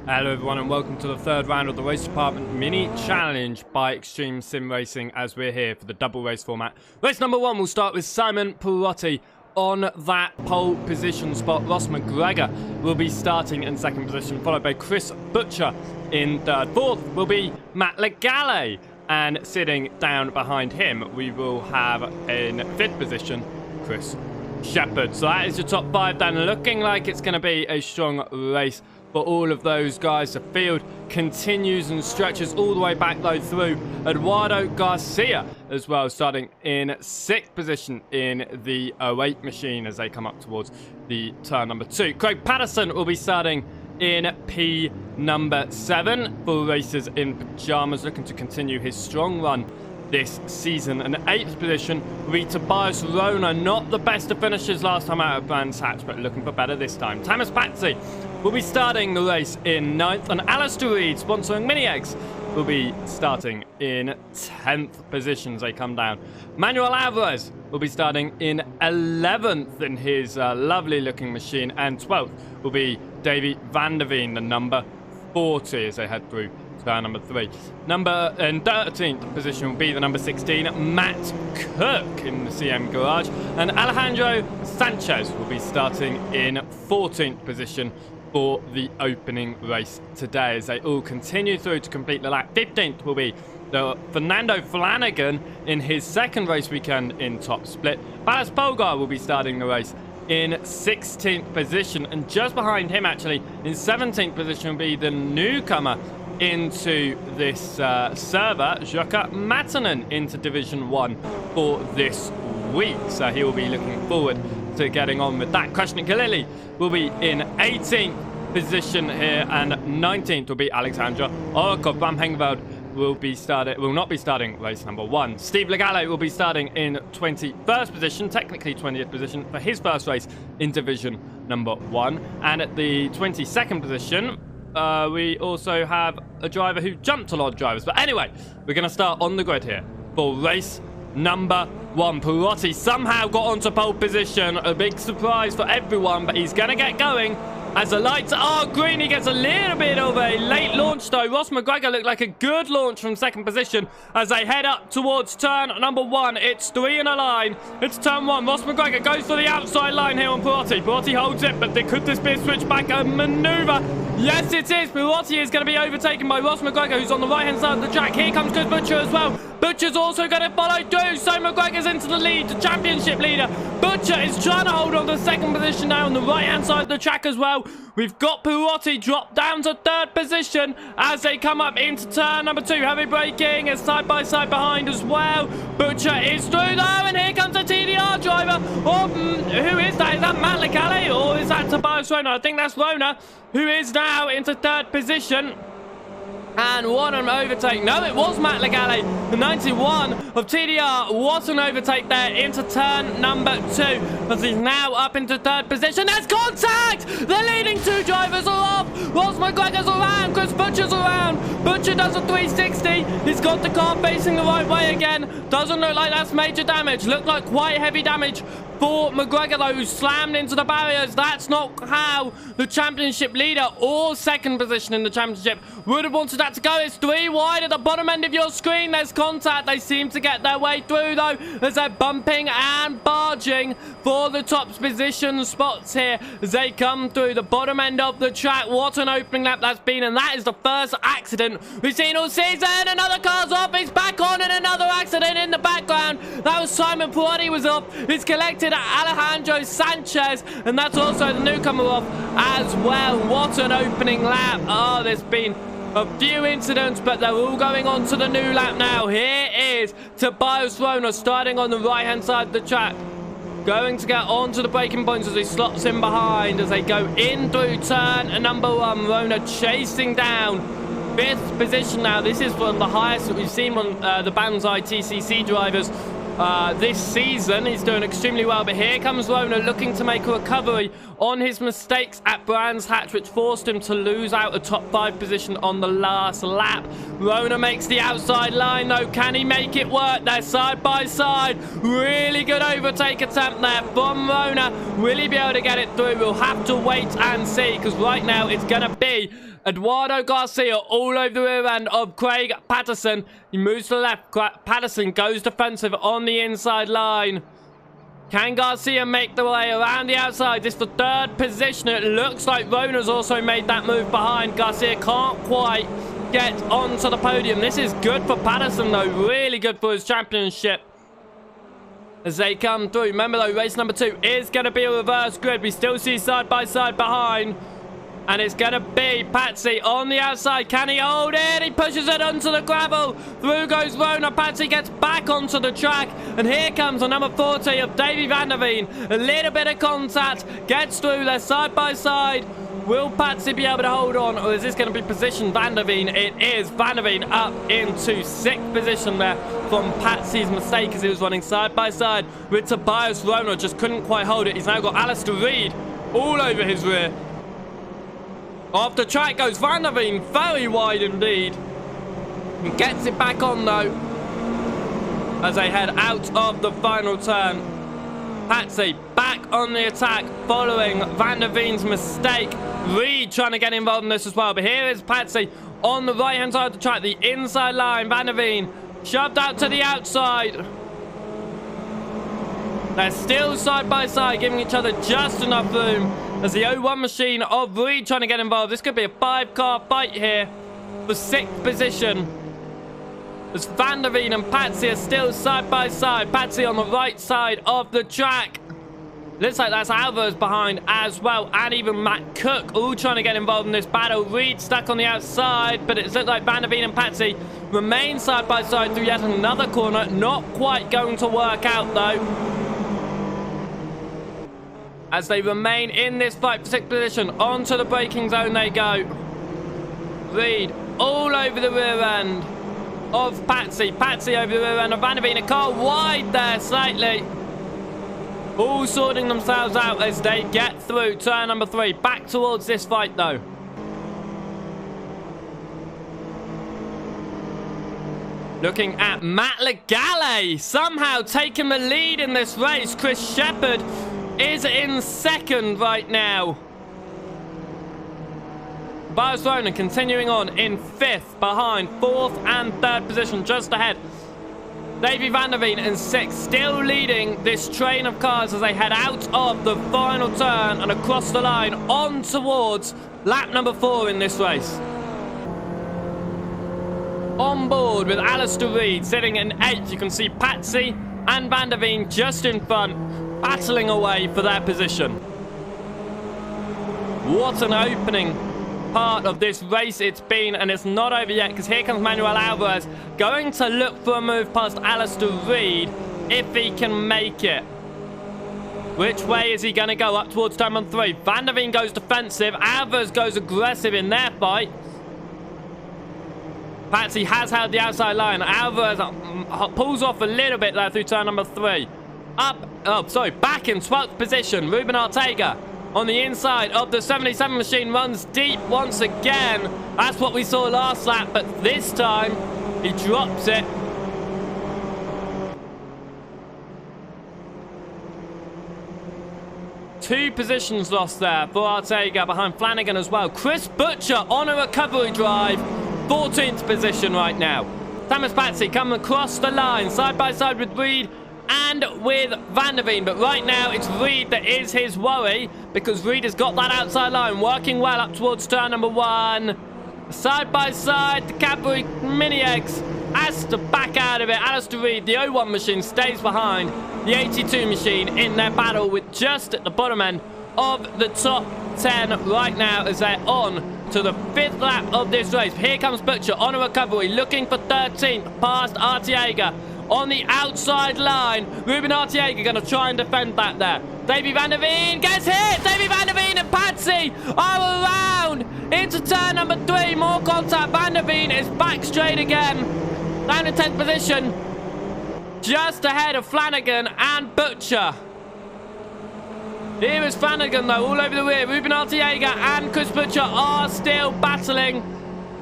Hello everyone and welcome to the third round of the Race Department Mini Challenge by Extreme Simracing as we're here for the double race format. Race number 1 will start with Simon Perotti on that pole position spot. Ross McGregor will be starting in second position, followed by Chris Butcher in third. Fourth will be Matt Legale, and sitting down behind him we will have in fifth position Chris Shepherd. So that is your top 5 then, looking like it's going to be a strong race for all of those guys. The field continues and stretches all the way back though through Eduardo Garcia as well, starting in 6th position in the 08 machine as they come up towards the turn number 2. Craig Patterson will be starting in P number 7 for Racers in Pyjamas, looking to continue his strong run this season. And 8th position will be Tobias Rona, not the best of finishes last time out of Brands Hatch, but looking for better this time. Thomas Patsy will be starting the race in 9th, and Alistair Reed, sponsoring Mini Eggs, will be starting in 10th position as they come down. Manuel Alvarez will be starting in 11th in his lovely looking machine, and 12th will be Davy van der Veen, the number 40, as they head through turn number 3. Number in 13th position will be the number 16, Matt Cook in the CM Garage, and Alejandro Sanchez will be starting in 14th position for the opening race today as they all continue through to complete the lap. 15th will be the Fernando Flanagan in his second race weekend in top split. Ballas Polgar will be starting the race in 16th position, and just behind him actually in 17th position will be the newcomer into this server, Jukka Matanen, into Division 1 for this week. So he will be looking forward to getting on with that. Krishna Galili will be in 18th position here, and 19th will be Alexandra Orkov. Bram Hengveld will not be starting race number 1. Steve Legale will be starting in 21st position, technically 20th position, for his first race in Division number 1. And at the 22nd position, we also have a driver who jumped a lot of drivers. But anyway, we're going to start on the grid here for race number 1. Perotti somehow got onto pole position. A big surprise for everyone, but he's going to get going as the lights are green. He gets a little bit of a late launch though. Ross McGregor looked like a good launch from second position as they head up towards turn number 1. It's 3 in a line. It's turn 1. Ross McGregor goes for the outside line here on Perotti. Perotti holds it, but could this be a switchback maneuver? Yes, it is. Perotti is going to be overtaken by Ross McGregor, who's on the right-hand side of the track. Here comes Chris Butcher as well. Butcher's also going to follow through. So McGregor's into the lead, the championship leader. Butcher is trying to hold on to second position now on the right-hand side of the track as well. We've got Perotti drop down to 3rd position as they come up into turn number 2. Heavy braking is side by side behind as well. Butcher is through though, and here comes a TDR driver. Oh, who is that? Is that Matt Legale or is that Tobias Rona? I think that's Rona, who is now into 3rd position. And what an overtake. No, it was Matt Legale, the 91 of TDR. What an overtake there into turn number 2 as he's now up into 3rd position. There's contact! The leading 2 drivers are off. Ross McGregor's around. Chris Butcher's around. Butcher does a 360. He's got the car facing the right way again. Doesn't look like that's major damage. Looked like quite heavy damage for McGregor though, who slammed into the barriers. That's not how the championship leader or second position in the championship would have wanted that to go. It's 3 wide at the bottom end of your screen. There's contact. They seem to get their way through though as they're bumping and barging for the top position spots here as they come through the bottom end of the track. What an opening lap that's been, and that is the first accident we've seen all season. Another car's off. He's back on, and another accident in the background. That was Simon Perotti was off. He's collected Alejandro Sanchez, and that's also the newcomer off as well. What an opening lap. Oh, there's been a few incidents, but they're all going on to the new lap now. Here is Tobias Rona starting on the right-hand side of the track. Going to get onto the braking points as he slots in behind as they go in through turn number 1. Rona chasing down 5th position now. This is one of the highest that we've seen on the Banzai TCC drivers this season. He's doing extremely well, but here comes Rona looking to make a recovery on his mistakes at Brands Hatch, which forced him to lose out a top 5 position on the last lap. Rona makes the outside line though. Can he make it work? They're side by side. Really good overtake attempt there from Rona. Will he be able to get it through? We'll have to wait and see, because right now it's going to be Eduardo Garcia all over the rear end of Craig Patterson. He moves to the left. Patterson goes defensive on the inside line. Can Garcia make the way around the outside? This is the third position. It looks like Rona's also made that move behind. Garcia can't quite get onto the podium. This is good for Patterson, though. Really good for his championship as they come through. Remember, though, race number 2 is going to be a reverse grid. We still see side by side behind. And it's going to be Patsy on the outside. Can he hold it? He pushes it onto the gravel. Through goes Rona. Patsy gets back onto the track. And here comes the number 40 of Davy van der Veen. A little bit of contact. Gets through. They're side by side. Will Patsy be able to hold on? Or is this going to be position Van der Veen? It is Van der Veen up into 6th position there from Patsy's mistake as he was running side by side with Tobias Rona. Just couldn't quite hold it. He's now got Alistair Reed all over his rear. Off the track goes Van der Veen, very wide indeed. He gets it back on though, as they head out of the final turn. Patsy back on the attack following Van der Veen's mistake. Reed trying to get involved in this as well. But here is Patsy on the right hand side of the track, the inside line. Van der Veen shoved out to the outside. They're still side by side, giving each other just enough room. As the 01 machine of Reed trying to get involved. This could be a 5-car fight here for 6th position. As Van der Veen and Patsy are still side by side. Patsy on the right side of the track. Looks like that's Alvarez behind as well. And even Matt Cook all trying to get involved in this battle. Reed stuck on the outside. But it looks like Van der Veen and Patsy remain side by side through yet another corner. Not quite going to work out though, as they remain in this fight for 6th position. Onto the braking zone they go. Reed all over the rear end of Patsy. Patsy over the rear end of Van der Veen. A car wide there slightly. All sorting themselves out as they get through turn number 3. Back towards this fight though. Looking at Matt Legale somehow taking the lead in this race. Chris Shepherd is in 2nd right now. Barcelona continuing on in 5th behind 4th and 3rd position just ahead. Davy van der Veen in 6th, still leading this train of cars as they head out of the final turn and across the line on towards lap number 4 in this race. On board with Alistair Reed sitting in 8th. You can see Patsy and Van der Veen just in front, battling away for their position. What an opening part of this race it's been, and it's not over yet because here comes Manuel Alvarez going to look for a move past Alistair Reed if he can make it. Which way is he going to go? Up towards turn number 3. Van der Veen goes defensive. Alvarez goes aggressive in their fight. Patsy has held the outside line. Alvarez pulls off a little bit there through turn number 3. Back in 12th position. Ruben Ortega on the inside of the 77 machine runs deep once again. That's what we saw last lap, but this time he drops it. Two positions lost there for Ortega behind Flanagan as well. Chris Butcher on a recovery drive. 14th position right now. Thomas Patsy coming across the line side by side with Reed and with Van der Veen, but right now it's Reed that is his worry because Reed has got that outside line working well up towards turn number 1. Side by side, the Cadbury Mini Eggs has to back out of it. Alistair Reed, the 01 machine, stays behind the 82 machine in their battle with just at the bottom end of the top 10 right now as they're on to the 5th lap of this race. Here comes Butcher on a recovery looking for 13th past Arteaga on the outside line. Ruben Arteaga going to try and defend that there. Davy van der Veen gets hit. Davy van der Veen and Patsy are around into turn number 3. More contact. Van der Veen is back straight again. Down to 10th position. Just ahead of Flanagan and Butcher. Here is Flanagan though, all over the rear. Ruben Arteaga and Chris Butcher are still battling.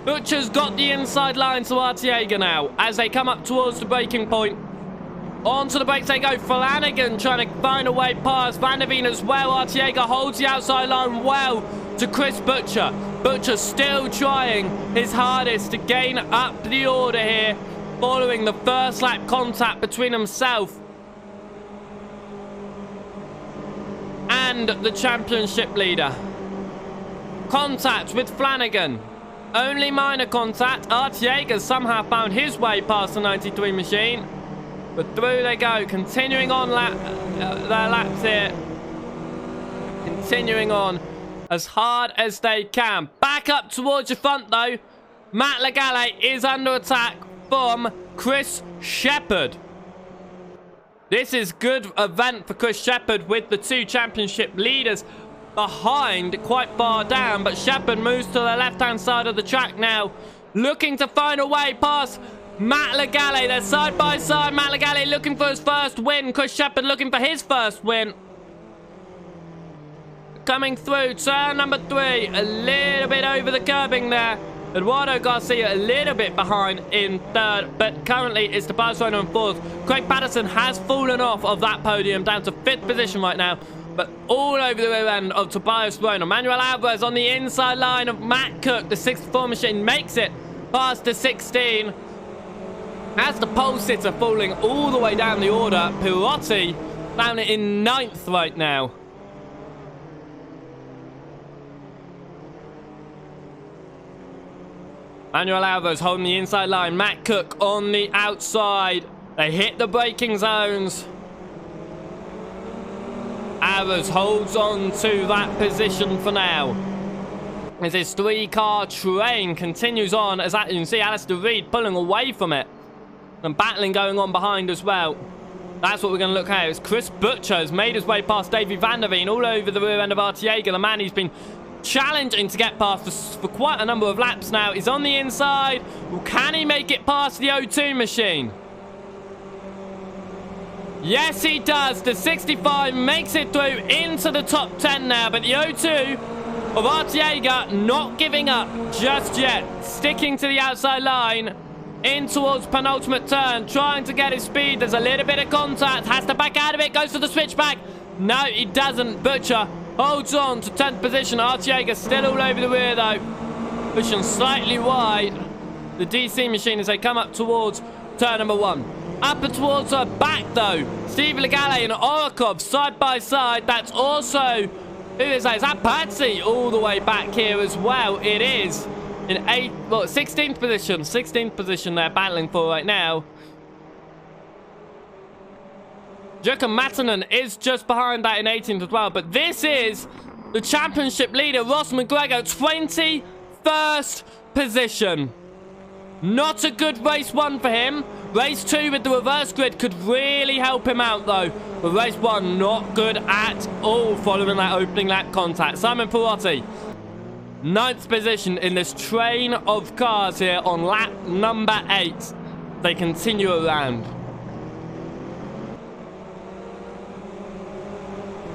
Butcher's got the inside line to Arteaga now as they come up towards the braking point. Onto the brakes they go. Flanagan trying to find a way past Van der Veen as well. Arteaga holds the outside line well to Chris Butcher. Butcher still trying his hardest to gain up the order here, following the first lap contact between himself and the championship leader. Contact with Flanagan. Only minor contact. Artiega somehow found his way past the 93 machine. But through they go. Continuing on their laps here. Continuing on as hard as they can. Back up towards your front though. Matt Legale is under attack from Chris Shepherd. This is good event for Chris Shepherd with the two championship leaders behind quite far down, but Shepherd moves to the left-hand side of the track now, looking to find a way past Matt Legale. They're side by side. Matt Legale looking for his first win. Chris Shepherd looking for his first win. Coming through turn number 3, a little bit over the curbing there. Eduardo Garcia a little bit behind in 3rd, but currently it's Tobias Rona in 4th. Craig Patterson has fallen off of that podium down to 5th position right now, but all over the rear end of Tobias Rona. Manuel Alvarez on the inside line of Matt Cook. The 64 machine makes it past the 16. As the pole sitter falling all the way down the order, Pirotti down in 9th right now. Manuel Alvarez holding the inside line. Matt Cook on the outside. They hit the braking zones. Alvarez holds on to that position for now. As his 3-car train continues on, as you can see Alistair Reed pulling away from it. And battling going on behind as well. That's what we're going to look at. As Chris Butcher has made his way past Davey van der Veen all over the rear end of Artiega. The man he's been challenging to get past for quite a number of laps now. He's on the inside. Well, can he make it past the O2 machine? Yes, he does. The 65 makes it through into the top 10 now. But the O2 of Artiega not giving up just yet. Sticking to the outside line. In towards penultimate turn. Trying to get his speed. There's a little bit of contact. Has to back out of it. Goes to the switchback. No, he doesn't. Butcher holds on to 10th position. Artiega still all over the rear though. Pushing slightly wide. The DC machine as they come up towards turn number 1. Up and towards her back though. Steve Legale and Orikov side by side. That's also, who is that? Is that Patsy all the way back here as well? It is. In 16th position. 16th position they're battling for right now. Jukka Matanen is just behind that in 18th as well. But this is the championship leader, Ross McGregor, 21st position. Not a good race 1 for him. Race 2 with the reverse grid could really help him out though. But race 1 not good at all following that opening lap contact. Simon Pirotti, 9th position in this train of cars here on lap number 8. They continue around.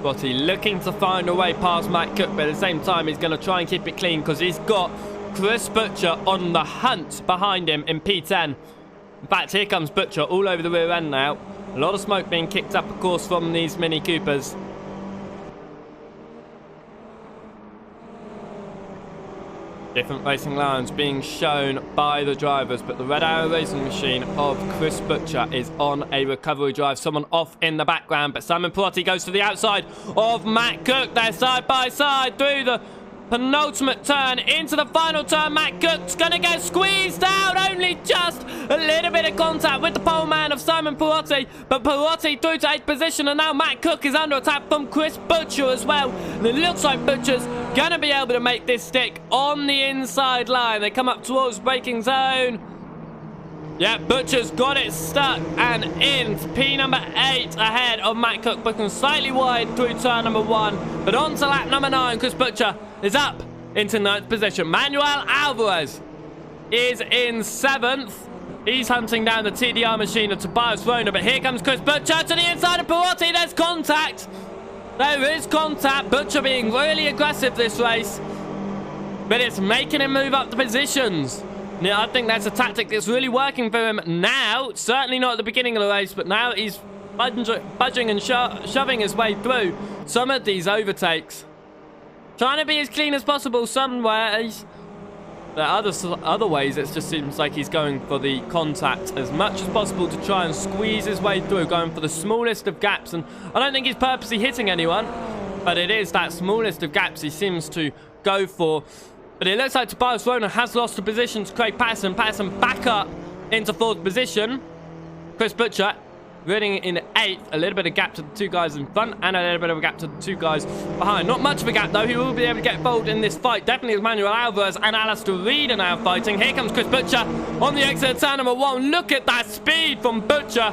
Pirotti looking to find a way past Matt Cook, but at the same time he's going to try and keep it clean because he's got Chris Butcher on the hunt behind him in P10. In fact, here comes Butcher all over the rear end now. A lot of smoke being kicked up, of course, from these Mini Coopers. Different racing lines being shown by the drivers, but the Red Arrow racing machine of Chris Butcher is on a recovery drive. Someone off in the background, but Simon Pirotti goes to the outside of Matt Cook. They're side by side through the penultimate turn into the final turn. Matt Cook's gonna get squeezed out. Only just a little bit of contact with the pole man of Simon Pirotti, but Pirotti through to 8th position, and now Matt Cook is under attack from Chris Butcher as well. And it looks like Butcher's gonna be able to make this stick on the inside line. They come up towards braking zone. Yeah, Butcher's got it stuck and in P number 8 ahead of Matt Cook, booking slightly wide through turn number 1. But on to lap number 9, Chris Butcher is up into 9th position. Manuel Alvarez is in 7th. He's hunting down the TDR machine of Tobias Rona, but here comes Chris Butcher to the inside of Pirotti. There's contact. There is contact. Butcher being really aggressive this race, but it's making him move up the positions. Yeah, I think that's a tactic that's really working for him now. Certainly not at the beginning of the race, but now he's budging and shoving his way through some of these overtakes. Trying to be as clean as possible some ways. But other ways, it just seems like he's going for the contact as much as possible to try and squeeze his way through, going for the smallest of gaps. And I don't think he's purposely hitting anyone, but it is that smallest of gaps he seems to go for. But it looks like Tobias Rona has lost the position to Craig Patterson. Patterson back up into 4th position. Chris Butcher running in 8th. A little bit of gap to the 2 guys in front and a little bit of a gap to the 2 guys behind. Not much of a gap, though. He will be able to get involved in this fight. Definitely as Manuel Alvarez and Alistair Reed are now fighting. Here comes Chris Butcher on the exit of turn number 1. Look at that speed from Butcher.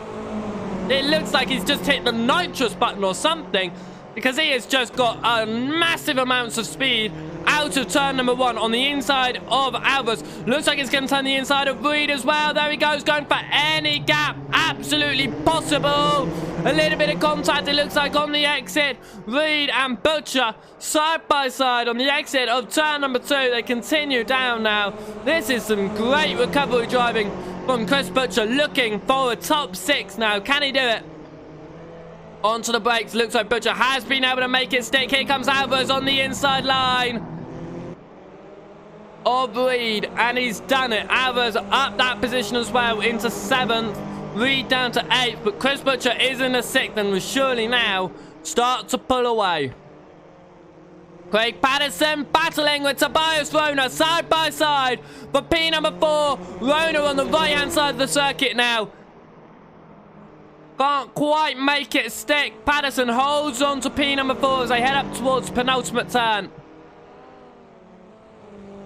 It looks like he's just hit the nitrous button or something, because he has just got massive amounts of speed out of turn number 1 on the inside of Alvarez. Looks like it's going to turn the inside of Reed as well. There he goes, going for any gap absolutely possible. A little bit of contact, it looks like, on the exit. Reed and Butcher side by side on the exit of turn number 2. They continue down now. This is some great recovery driving from Chris Butcher, looking for a top 6 now. Can he do it? Onto the brakes. Looks like Butcher has been able to make it stick. Here comes Alvarez on the inside line of Reed, and he's done it. Alvarez up that position as well into 7th. Reed down to 8th, but Chris Butcher is in the 6th and will surely now start to pull away. Craig Patterson battling with Tobias Rona side by side for P number 4. Rona on the right hand side of the circuit now. Can't quite make it stick. Patterson holds on to P number 4 as they head up towards penultimate turn.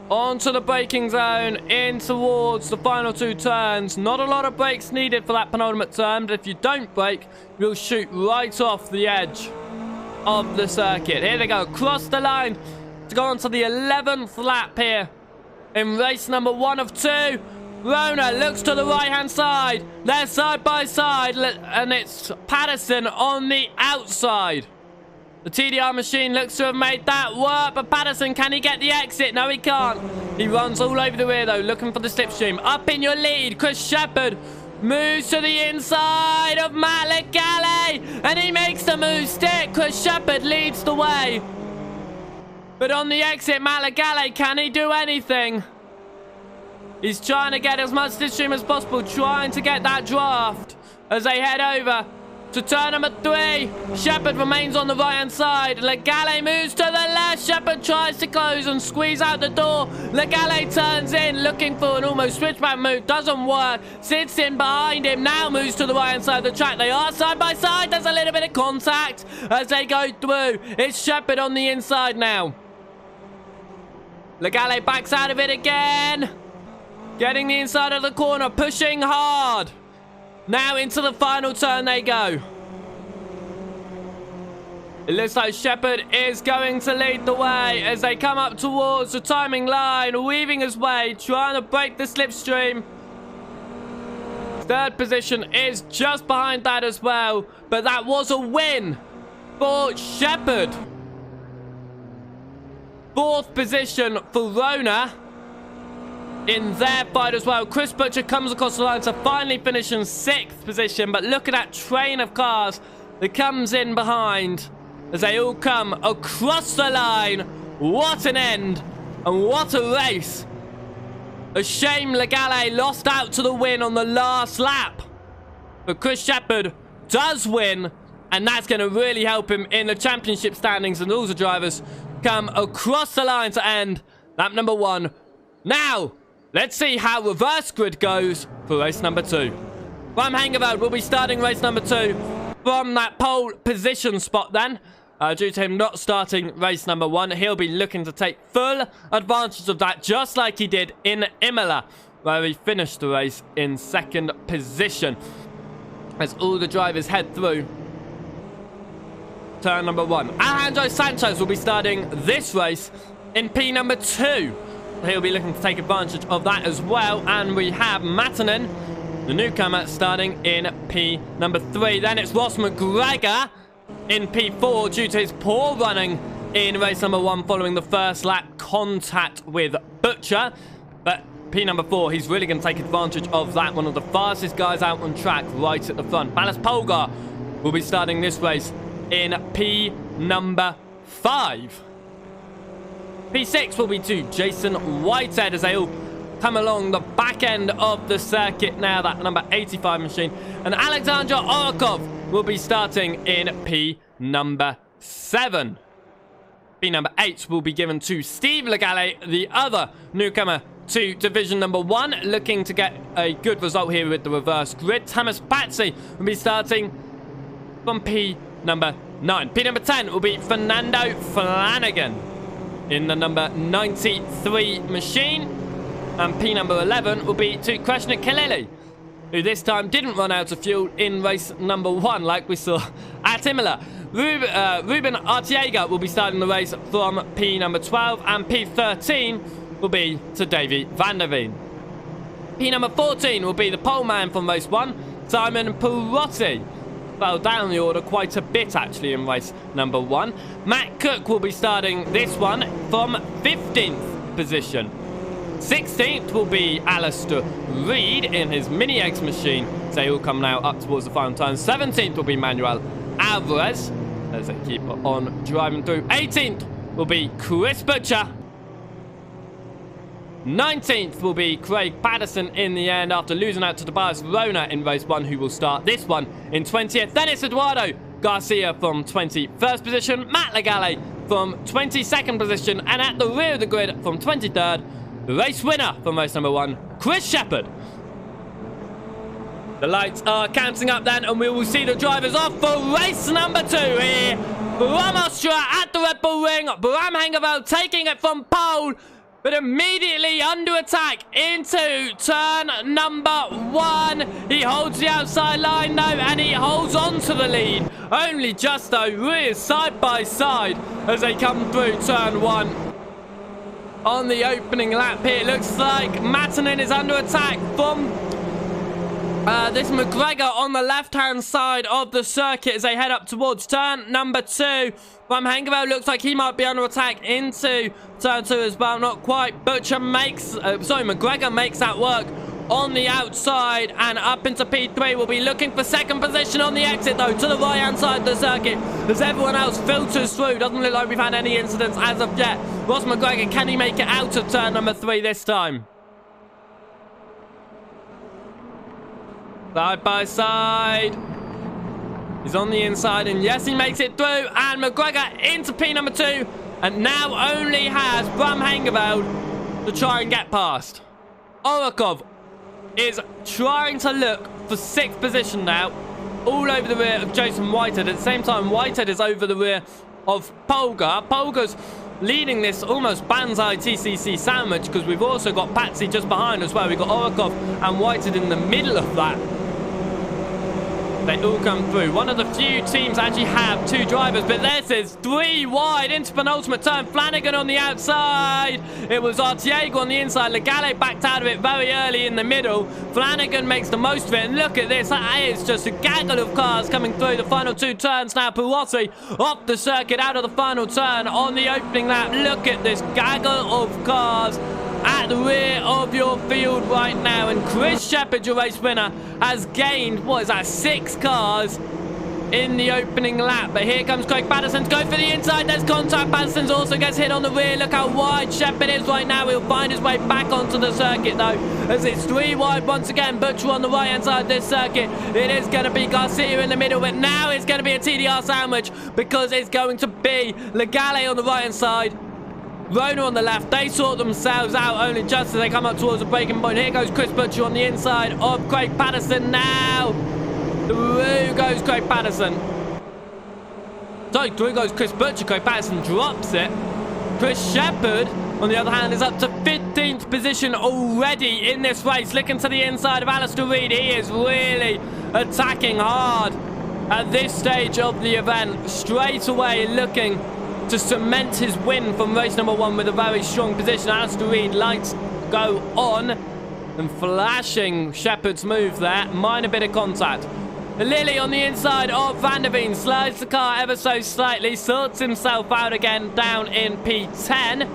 Onto the braking zone, in towards the final 2 turns. Not a lot of brakes needed for that penultimate turn, but if you don't brake, you'll shoot right off the edge of the circuit. Here they go, across the line to go on to the 11th lap here in race number 1 of 2. Rona looks to the right-hand side. They're side by side, and it's Patterson on the outside. The TDR machine looks to have made that work, but Patterson, can he get the exit? No, he can't. He runs all over the rear, though, looking for the slipstream. Up in your lead, Chris Shepherd moves to the inside of Matt Legale, and he makes the move stick. Chris Shepherd leads the way. But on the exit, Matt Legale, can he do anything? He's trying to get as much slipstream as possible, trying to get that draft as they head over to turn number 3. Shepherd remains on the right-hand side. Legale moves to the left. Shepherd tries to close and squeeze out the door. Legale turns in, looking for an almost switchback move. Doesn't work. Sits in behind him. Now moves to the right-hand side of the track. They are side by side. There's a little bit of contact as they go through. It's Shepherd on the inside now. Legale backs out of it again. Getting the inside of the corner. Pushing hard. Now into the final turn they go. It looks like Shepherd is going to lead the way as they come up towards the timing line, weaving his way, trying to break the slipstream. 3rd position is just behind that as well, but that was a win for Shepherd. 4th position for Rona in their fight as well. Chris Butcher comes across the line to finally finish in 6th position, but look at that train of cars that comes in behind as they all come across the line. What an end and what a race. A shame Legale lost out to the win on the last lap, but Chris Shepherd does win, and that's going to really help him in the championship standings, and all the drivers come across the line to end lap number 1. Now let's see how reverse grid goes for race number 2. Ram Hengeveld will be starting race number 2 from that pole position spot then. Due to him not starting race number 1, he'll be looking to take full advantage of that, just like he did in Imola, where he finished the race in 2nd position. As all the drivers head through turn number 1. Alejandro Sanchez will be starting this race in P number 2. He'll be looking to take advantage of that as well. And we have Matanen, the newcomer, starting in P number 3. Then it's Ross McGregor in P4 due to his poor running in race number 1 following the first lap contact with Butcher. But P number 4, he's really going to take advantage of that. One of the fastest guys out on track right at the front. Balas Polgar will be starting this race in P number 5. P6 will be to Jason Whitehead as they all come along the back end of the circuit now, that number 85 machine. And Alexander Orokov will be starting in P number 7. P number 8 will be given to Steve Legale, the other newcomer to Division number 1, looking to get a good result here with the reverse grid. Thomas Patsy will be starting from P number 9. P number 10 will be Fernando Flanagan in the number 93 machine. And P number 11 will be to Krishna Kalili, who this time didn't run out of fuel in race number 1 like we saw at Imola. Ruben Artiega will be starting the race from P number 12, and P13 will be to Davy van der Veen. P number 14 will be the pole man from race 1, Simon Perotti. Fell down the order quite a bit actually in race number 1. Matt Cook will be starting this one from 15th position. 16th will be Alistair Reed in his Mini Eggs machine. They all come now up towards the final turn. 17th will be Manuel Alvarez as they keep on driving through. 18th will be Chris Butcher. 19th will be Craig Patterson in the end after losing out to Tobias Rona in race 1, who will start this one in 20th. Then it's Eduardo Garcia from 21st position, Matt Legale from 22nd position, and at the rear of the grid from 23rd, the race winner from race number 1, Chris Shepherd. The lights are counting up then, and we will see the drivers off for race number 2 here from Austria at the Red Bull Ring. Bram Hengeveld taking it from pole, but immediately under attack into turn number 1. He holds the outside line though, and he holds on to the lead. Only just though, really side by side as they come through turn 1. On the opening lap here, it looks like Matanen is under attack from this McGregor on the left-hand side of the circuit as they head up towards turn number 2. From Hengeveld looks like he might be under attack into turn 2 as well. Not quite. Butcher makes, McGregor makes that work on the outside and up into P3. We'll be looking for second position on the exit though, to the right-hand side of the circuit as everyone else filters through. Doesn't look like we've had any incidents as of yet. Ross McGregor, can he make it out of turn number 3 this time? Side by side. He's on the inside, and yes, he makes it through. And McGregor into P number 2, and now only has Bram Hengeveld to try and get past. Orokov is trying to look for 6th position now, all over the rear of Jason Whitehead. At the same time, Whitehead is over the rear of Polgar. Polgar's leading this almost Banzai TCC sandwich because we've also got Patsy just behind as well. We've got Orokov and Whitehead in the middle of that. They all come through. One of the few teams actually have 2 drivers, but this is 3 wide into penultimate turn. Flanagan on the outside. It was Artiego on the inside. Legale backed out of it very early in the middle. Flanagan makes the most of it, and look at this. That is just a gaggle of cars coming through the final 2 turns now. Perotti off the circuit out of the final turn on the opening lap. Look at this gaggle of cars at the rear of your field right now, and Chris Shepherd, your race winner, has gained, what is that, 6 cars in the opening lap. But here comes Craig Patterson to go for the inside. There's contact. Patterson also gets hit on the rear. Look how wide Shepherd is right now. He'll find his way back onto the circuit though, as it's 3 wide once again. Butcher on the right hand side of this circuit. It is going to be Garcia in the middle, but now it's going to be a TDR sandwich because it's going to be Legale on the right hand side, Rona on the left. They sort themselves out only just as they come up towards the breaking point. Here goes Chris Butcher on the inside of Craig Patterson now. Through goes Craig Patterson. Sorry, through goes Chris Butcher. Craig Patterson drops it. Chris Shepherd, on the other hand, is up to 15th position already in this race. Looking to the inside of Alistair Reed. He is really attacking hard at this stage of the event. Straight away looking to cement his win from race number 1 with a very strong position. Alistair Reed, lights go on, and flashing Shepherd's move there. Minor bit of contact. Lilly on the inside of Van der Veen slides the car ever so slightly, sorts himself out again down in P10.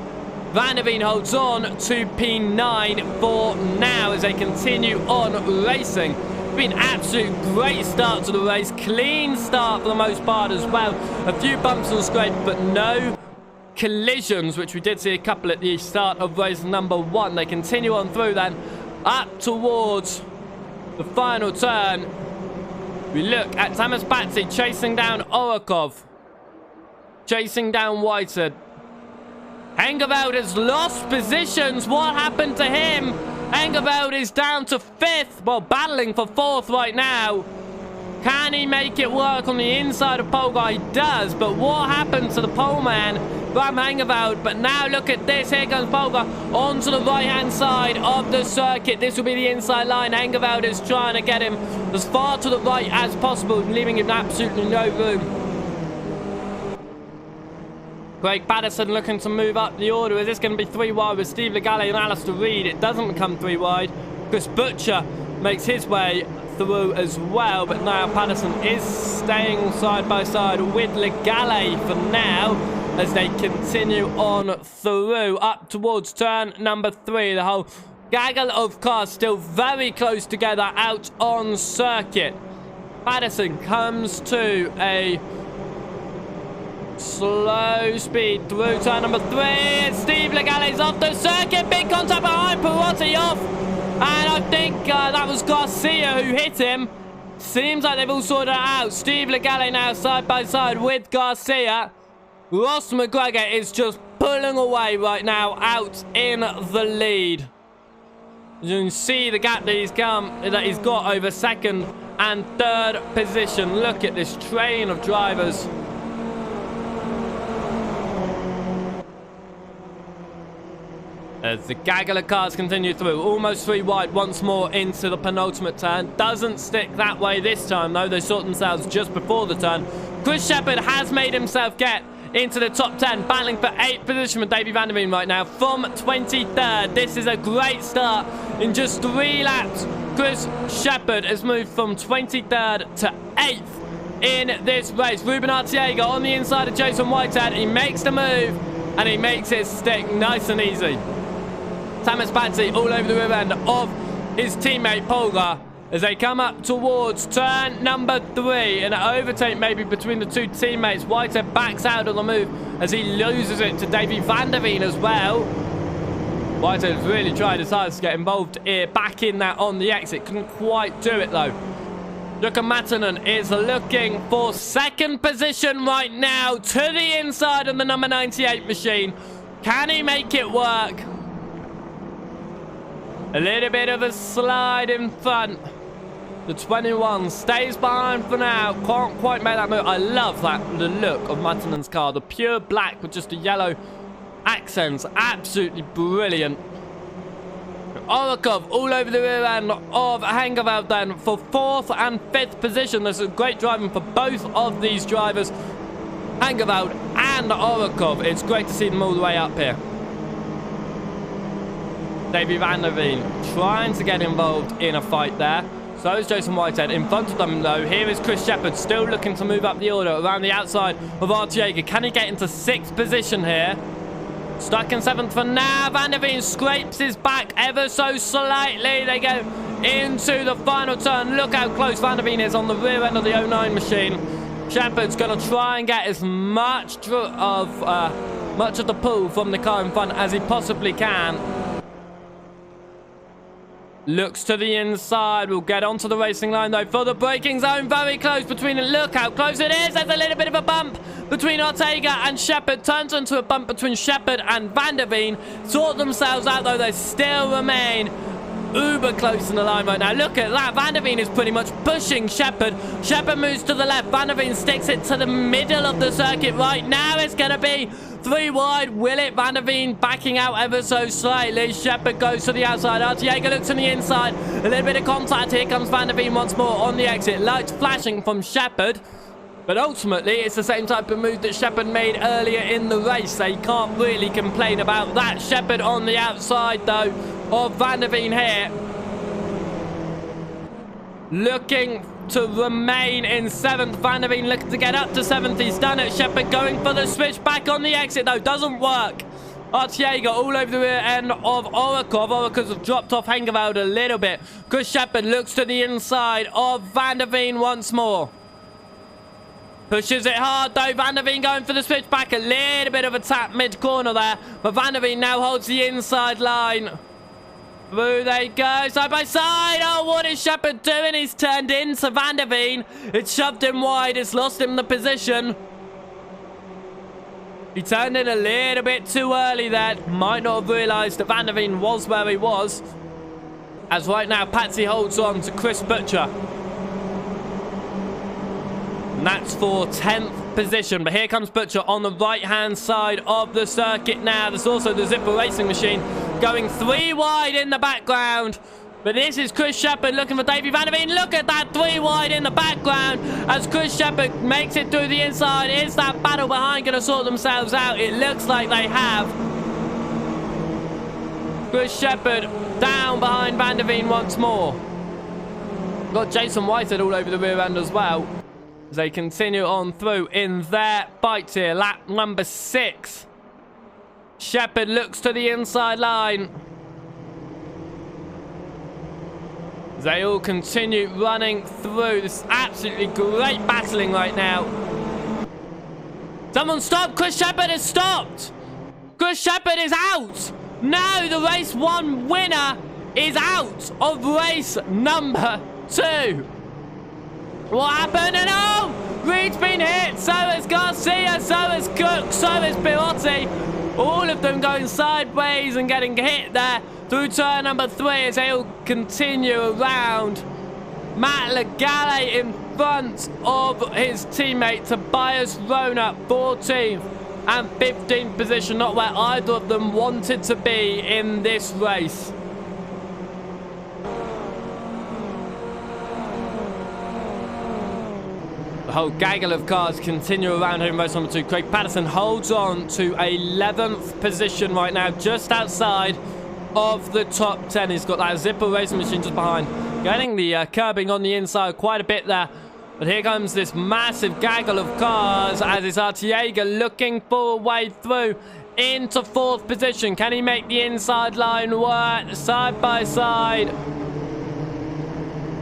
Van der Veen holds on to P9 for now as they continue on racing. Been an absolute great start to the race. Clean start for the most part as well. A few bumps and scrapes, but no collisions, which we did see a couple at the start of race number 1. They continue on through then, up towards the final turn. We look at Thomas Batsy chasing down Orakov, chasing down Whitehead. Hengeveld has lost positions. What happened to him? Hengeveld is down to 5th, well, battling for 4th right now. Can he make it work on the inside of Polgar? He does, but what happened to the pole man, Bram Hengeveld? But now look at this. Here comes Polgar onto the right-hand side of the circuit. This will be the inside line. Hengeveld is trying to get him as far to the right as possible, leaving him absolutely no room. Craig Patterson looking to move up the order. Is this going to be 3 wide with Steve Legale and Alistair Reed? It doesn't become 3 wide. Chris Butcher makes his way through as well, but now Patterson is staying side by side with Legale for now as they continue on through up towards turn number 3. The whole gaggle of cars still very close together out on circuit. Patterson comes to a slow speed through turn number 3, and Steve Legale's off the circuit. Big contact behind, Perotti off, and I think that was Garcia who hit him. Seems like they've all sorted it out. Steve Legale now side by side with Garcia. Ross McGregor is just pulling away right now out in the lead. You can see the gap that he's got over 2nd and 3rd position. Look at this train of drivers. As the gaggle of cars continue through, almost 3 wide once more into the penultimate turn. Doesn't stick that way this time though. They sort themselves just before the turn. Chris Shepherd has made himself get into the top 10, battling for 8th position with Davy van der Veen right now from 23rd. This is a great start in just 3 laps. Chris Shepherd has moved from 23rd to 8th in this race. Ruben Artiega on the inside of Jason Whitehead. He makes the move and he makes it stick nice and easy. Thomas Batsy all over the rear end of his teammate Polgar as they come up towards turn number 3. And an overtake maybe between the 2 teammates. Whitehead backs out on the move as he loses it to Davy van der Veen as well. Whitehead's really tried his hardest to get involved here, back in that on the exit. Couldn't quite do it though. Jukka Matanen is looking for 2nd position right now to the inside of the number 98 machine. Can he make it work? A little bit of a slide in front. The 21 stays behind for now. Can't quite make that move. I love the look of Matanen's car. The pure black with just the yellow accents. Absolutely brilliant. Orakov all over the rear end of Hengeveld then for 4th and 5th position. There's a great driving for both of these drivers, Hengeveld and Orakov. It's great to see them all the way up here. Davy van der Veen trying to get involved in a fight there. So is Jason Whitehead. In front of them though, here is Chris Shepherd still looking to move up the order around the outside of Artiega. Can he get into 6th position here? Stuck in 7th for now. Van der Veen scrapes his back ever so slightly. They go into the final turn. Look how close Van der Veen is on the rear end of the 09 machine. Shepherd's going to try and get as much of the pull from the car in front as he possibly can. Looks to the inside. We'll get onto the racing line though for the braking zone. Very close between it. Look how close it is. There's a little bit of a bump between Ortega and Shepherd. Turns into a bump between Shepherd and Van der Veen. Sort themselves out though. They still remain uber close in the line right now. Look at that. Van der Veen is pretty much pushing Shepherd. Shepherd moves to the left. Van der Veen sticks it to the middle of the circuit right now. It's going to be 3 wide. Will it? Van der Veen backing out ever so slightly. Shepherd goes to the outside. Artiega looks on the inside. A little bit of contact. Here comes Van der Veen once more on the exit. Lights flashing from Shepherd. But ultimately, it's the same type of move that Shepherd made earlier in the race. They can't really complain about that. Shepherd on the outside, though, of Van der Veen here. Looking to remain in 7th. Van der Veen looking to get up to 7th. He's done it. Shepherd going for the switch back on the exit, though. Doesn't work. Artiega all over the rear end of Orakov. Orakov's have dropped off Hengeveld a little bit. Chris Shepherd looks to the inside of Van der Veen once more. Pushes it hard though. Van der Veen going for the switchback. A little bit of a tap mid-corner there. But Van der Veen now holds the inside line. Through they go, side by side. Oh, what is Shepherd doing? He's turned into Van der Veen. It's shoved him wide. It's lost him the position. He turned in a little bit too early there. Might not have realised that Van der Veen was where he was. As right now, Patsy holds on to Chris Butcher. And that's for 10th position. But here comes Butcher on the right-hand side of the circuit now. There's also the Zipper Racing Machine going 3 wide in the background. But this is Chris Shepherd looking for Davey Van der Veen. Look at that 3 wide in the background as Chris Shepherd makes it through the inside. Is that battle behind going to sort themselves out? It looks like they have. Chris Shepherd down behind Van der Veen once more. Got Jason Whitehead all over the rear end as well. As they continue on through in their bites here. Lap number 6. Shepherd looks to the inside line. They all continue running through. This is absolutely great battling right now. Someone stop! Chris Shepherd has stopped! Chris Shepherd is out! No, the race 1 winner is out of race number 2. What happened? And oh! Reed's been hit! So has Garcia, so has Cook, so has Pirotti. All of them going sideways and getting hit there through turn number 3 as they all continue around. Matt Legale in front of his teammate Tobias Rona, 14th and 15th position, not where either of them wanted to be in this race. The whole gaggle of cars continue around here in race number 2. Craig Patterson holds on to 11th position right now, just outside of the top 10. He's got that Zipper Racing Machine just behind, getting the curbing on the inside quite a bit there. But here comes this massive gaggle of cars as it's Artiega looking for a way through into 4th position. Can he make the inside line work side by side?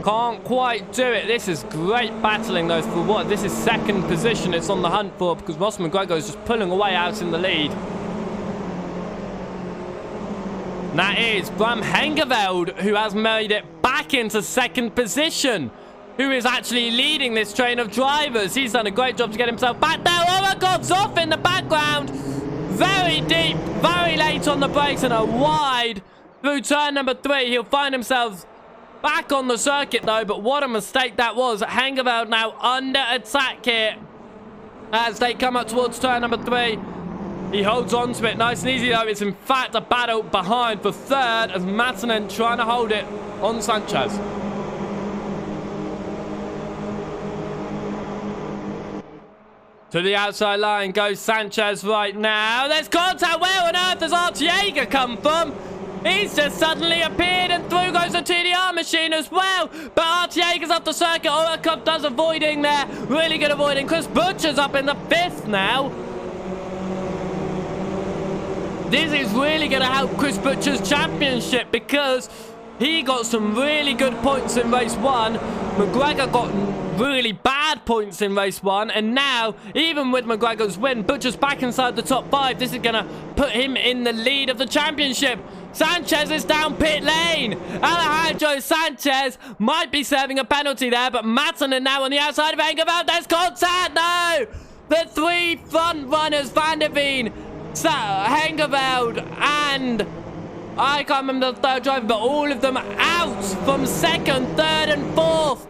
Can't quite do it. This is great battling though for what? This is 2nd position it's on the hunt for, because Ross McGregor is just pulling away out in the lead. And that is Bram Hengeveld, who has made it back into 2nd position, who is actually leading this train of drivers. He's done a great job to get himself back there. Orokov's off in the background. Very deep, very late on the brakes and a wide through turn number 3. He'll find himself back on the circuit though, but what a mistake that was. Hengeveld now under attack here as they come up towards turn number 3. He holds on to it nice and easy though. It's in fact a battle behind for 3rd as Matanen trying to hold it on Sanchez. To the outside line goes Sanchez right now. There's contact. Where on earth does Artiega come from? He's just suddenly appeared and through goes the TDR machine as well. But Artiega's off the circuit. Orakov does avoiding there. Really good avoiding. Chris Butcher's up in the 5th now. This is really going to help Chris Butcher's championship because he got some really good points in race 1. McGregor got really bad points in race 1. And now, even with McGregor's win, Butcher's back inside the top 5. This is going to put him in the lead of the championship. Sanchez is down pit lane. Alejandro Sanchez might be serving a penalty there, but Matanen now on the outside of Hengeveld. There's contact. No! The 3 front runners, Van der Veen, Hengeveld, and I can't remember the 3rd driver, but all of them out from 2nd, 3rd, and 4th.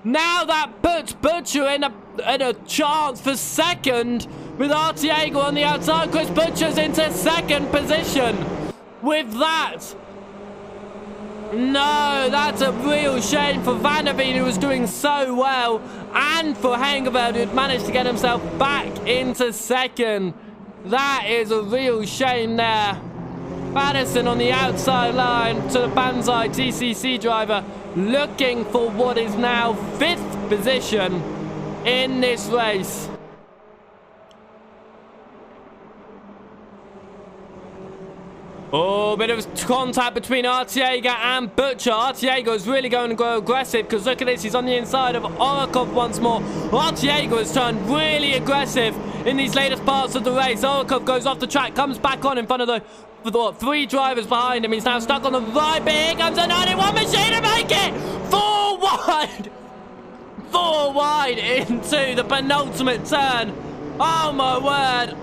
Now that puts Butcher in a chance for 2nd with Artiega on the outside. Chris Butcher's into 2nd position. With that, no, that's a real shame for Van der Veen, who was doing so well, and for Hengeveld, who had managed to get himself back into 2nd. That is a real shame there. Patterson on the outside line to the Banzai TCC driver, looking for what is now 5th position in this race. Oh, bit of contact between Artiega and Butcher. Artiega is really going to go aggressive because look at this. He's on the inside of Orikov once more. Artiega has turned really aggressive in these latest parts of the race. Orikov goes off the track, comes back on in front of the 3 drivers behind him. He's now stuck on the right, but here comes a 91 machine to make it 4 wide. 4 wide into the penultimate turn. Oh my word.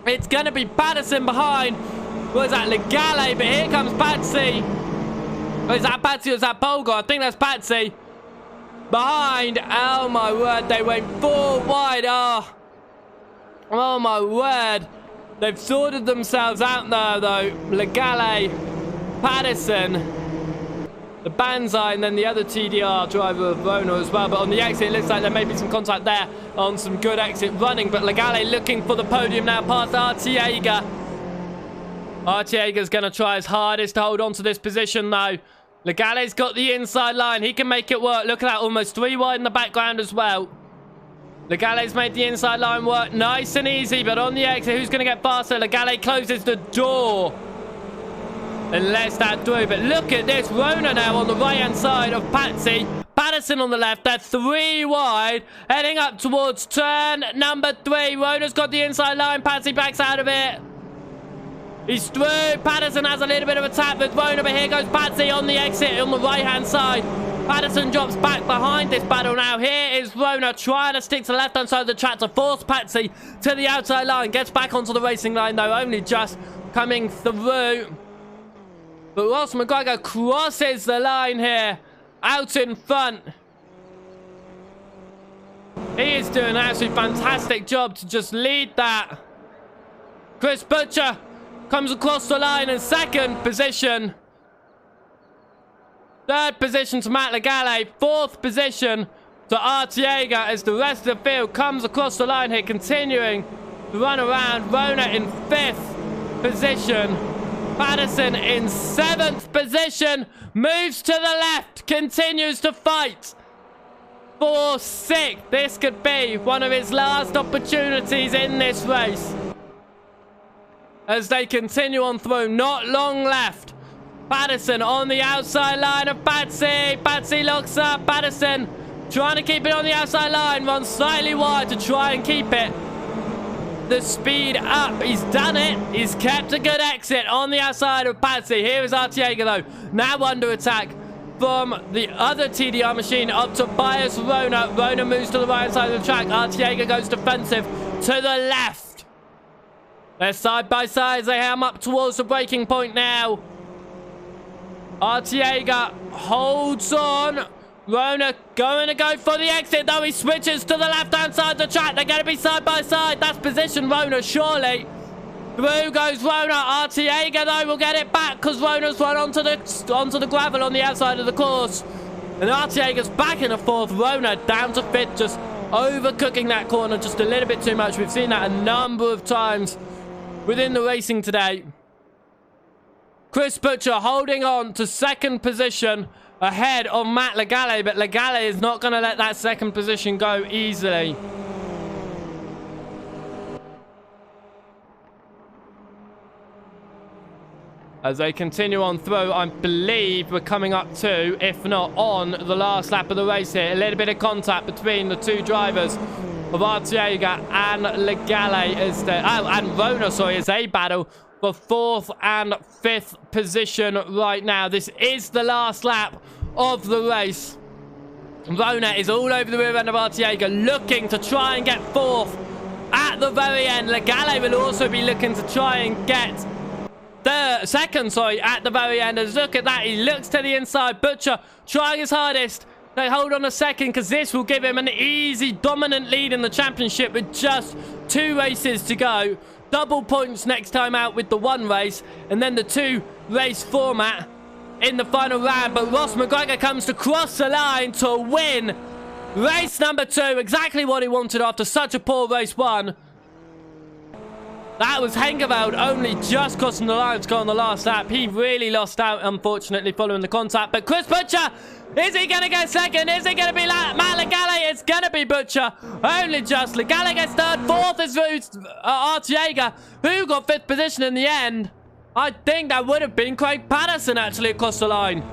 It's going to be Patterson behind. What is that? Legale, but here comes Patsy. Oh, is that Patsy or is that Polgar? I think that's Patsy. Behind. Oh my word, they went 4 wide. Oh my word. They've sorted themselves out there though. Legale, Patterson, the Banzai, and then the other TDR driver of Rona as well. But on the exit, it looks like there may be some contact there on some good exit running. But Legale looking for the podium now past Artiega. Artiega's going to try his hardest to hold on to this position though. Legale's got the inside line. He can make it work. Look at that, almost 3 wide in the background as well. Legale's made the inside line work nice and easy. But on the exit, who's going to get faster? Legale closes the door and lets that through. But look at this. Rona now on the right-hand side of Patsy. Patterson on the left. They're 3 wide. Heading up towards turn number 3. Rona's got the inside line. Patsy backs out of it. He's through. Patterson has a little bit of a tap with Rona. But here goes Patsy on the exit on the right-hand side. Patterson drops back behind this battle now. Here is Rona trying to stick to the left-hand side of the track to force Patsy to the outside line. Gets back onto the racing line though. Only just coming through. But Ross McGregor crosses the line here, out in front. He is doing an absolutely fantastic job to just lead that. Chris Butcher comes across the line in 2nd position. 3rd position to Matt Legale. 4th position to Artiega as the rest of the field comes across the line here, continuing to run around. Rona in 5th position. Patterson in 7th position, moves to the left, continues to fight for 6th. This could be one of his last opportunities in this race. As they continue on through, not long left. Patterson on the outside line of Patsy. Patsy locks up. Patterson trying to keep it on the outside line, runs slightly wide to try and keep it. The speed up. He's done it. He's kept a good exit on the outside of Patsy. Here is Artiega though, now under attack from the other TDR machine up to Bias Rona. Rona moves to the right side of the track. Artiega goes defensive to the left. They're side by side as they ham up towards the breaking point now. Artiega holds on. Rona going to go for the exit, though. He switches to the left-hand side of the track. They're going to be side by side. That's position Rona, surely. Through goes Rona. Artiega, though, will get it back because Rona's run onto the gravel on the outside of the course. And Artiega's back in a 4th. Rona down to 5th, just overcooking that corner just a little bit too much. We've seen that a number of times within the racing today. Chris Butcher holding on to 2nd position ahead of Matt Legale, but Legale is not going to let that 2nd position go easily. As they continue on through, I believe we're coming up to, if not on, the last lap of the race here. A little bit of contact between the 2 drivers of Artiega and Legale and Rona, sorry, as they battle for 4th and 5th position right now. This is the last lap of the race. Rona is all over the rear end of Artiega, looking to try and get 4th at the very end. Legale will also be looking to try and get the 2nd, at the very end. As look at that, he looks to the inside. Butcher trying his hardest. They hold on a 2nd because this will give him an easy, dominant lead in the championship with just 2 races to go. Double points next time out with the 1 race and then the 2 race format in the final round. But Ross McGregor comes to cross the line to win race number 2. Exactly what he wanted after such a poor race 1. That was Hengeveld only just crossing the line to go on the last lap. He really lost out, unfortunately, following the contact. But Chris Butcher, is he going to get second? Is it going to be Matt Legale? It's going to be Butcher. Only just. Legale gets third. Fourth is Artiega, who got fifth position in the end. I think that would have been Craig Patterson, actually, across the line.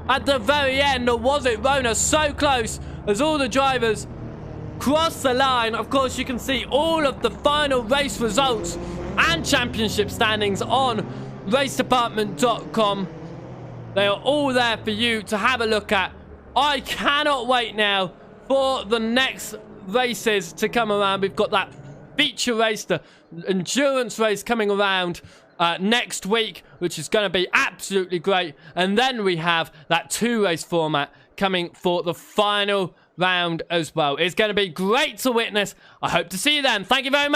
At the very end, or was it Rona? So close as all the drivers cross the line. Of course, you can see all of the final race results and championship standings on RaceDepartment.com. They are all there for you to have a look at. I cannot wait now for the next races to come around. We've got that feature race, the endurance race coming around next week, which is going to be absolutely great. And then we have that 2-race format coming for the final round as well. It's going to be great to witness. I hope to see you then. Thank you very much.